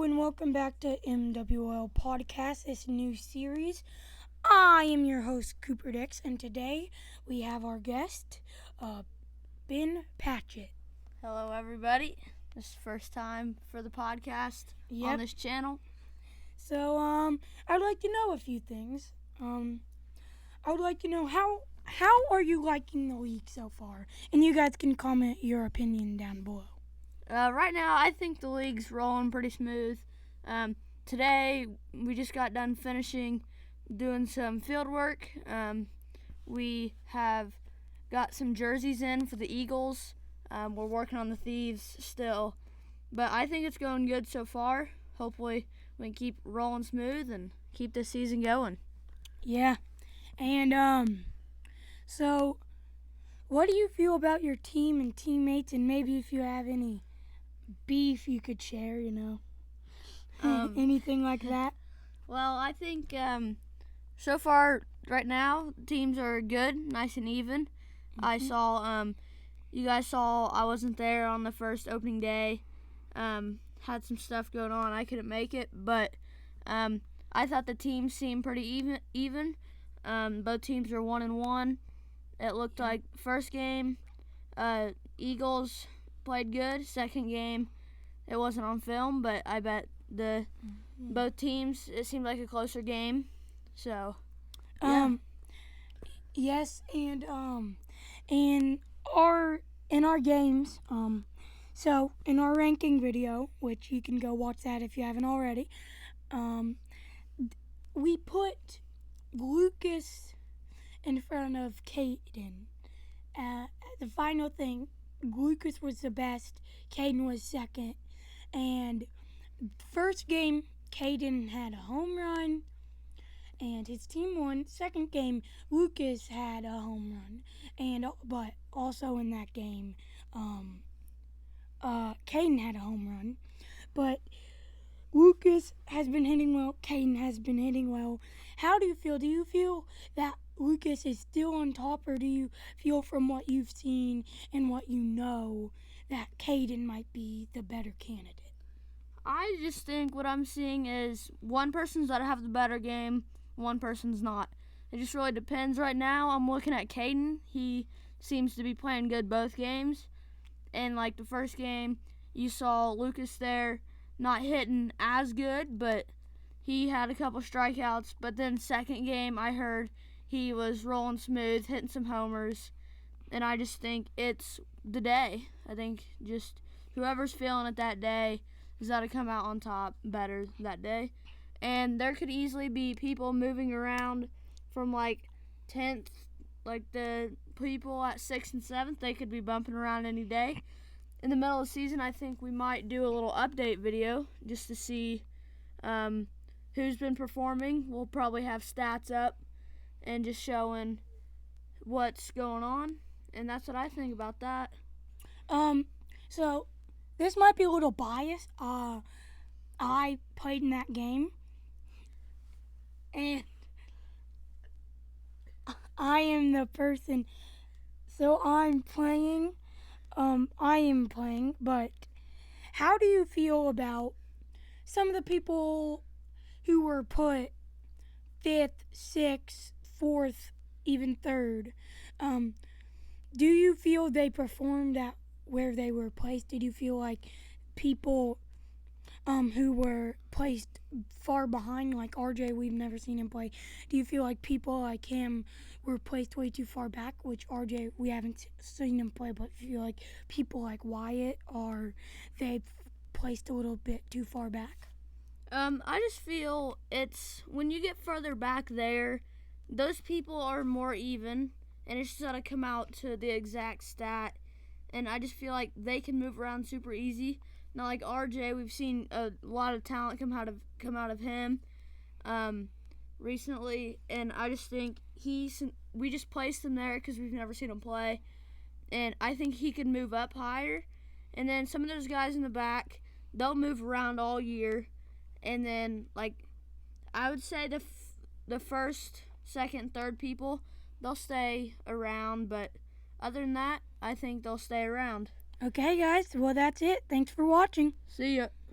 and welcome back to MWL Podcast, this new series. I am your host, Cooper Dix, and today we have our guest, Ben Patchett. Hello, everybody. This is the first time for the podcast on this channel. So, I'd like to know a few things. I would like to know how are you liking the league so far? And you guys can comment your opinion down below. Right now, I think the league's rolling pretty smooth. Today, we just got done doing some field work. We have got some jerseys in for the Eagles. We're working on the Thieves still. But I think it's going good so far. Hopefully, we can keep rolling smooth and keep this season going. Yeah. And, so, what do you feel about your team and teammates, and maybe if you have any beef you could share, anything like that? Well, I think so far right now teams are good, nice and even. Mm-hmm. I saw you guys saw I wasn't there on the first opening day. Had some stuff going on. I couldn't make it, but I thought the teams seemed pretty even. Both teams were 1-1. It looked like first game Eagles played good. Second game, it wasn't on film, but I bet both teams, it seemed like a closer game. So, yeah. Yes, and in our games, so in our ranking video, which you can go watch that if you haven't already, we put Lucas in front of Caden. The final thing, Lucas was the best, Caden was second, and first game, Caden had a home run, and his team won. Second game, Lucas had a home run, but also in that game, Caden had a home run, but Lucas has been hitting well, Caden has been hitting well. How do you feel? Do you feel that Lucas is still on top, or do you feel from what you've seen and what you know that Caden might be the better candidate? I just think what I'm seeing is one person's got to have the better game, one person's not. It just really depends. Right now, I'm looking at Caden. He seems to be playing good both games. And like the first game, you saw Lucas there not hitting as good, but he had a couple strikeouts. But then second game, I heard he was rolling smooth, hitting some homers. And I just think it's the day. I think just whoever's feeling it that day has got to come out on top better that day. And there could easily be people moving around from like 10th, like the people at 6th and 7th, they could be bumping around any day. In the middle of the season, I think we might do a little update video just to see who's been performing. We'll probably have stats up and just showing what's going on. And that's what I think about that. So this might be a little biased. I played in that game, and I am the person. So I am playing, but how do you feel about some of the people who were put 5th, 6th, 4th, even 3rd? Do you feel they performed at where they were placed? Did you feel like people who were placed far behind, like RJ, we've never seen him play, do you feel like people like him were placed way too far back, which RJ, we haven't seen him play, but feel like people like Wyatt, are they placed a little bit too far back? I just feel it's when you get further back there, those people are more even, and it's just got to come out to the exact stat. And I just feel like they can move around super easy. Not like RJ, we've seen a lot of talent come out of him recently, and I just think we just placed him there because we've never seen him play, and I think he could move up higher. And then some of those guys in the back, they'll move around all year, and then like I would say the first, second, third people, they'll stay around, but other than that, I think they'll stay around. Okay, guys. Well, that's it. Thanks for watching. See ya.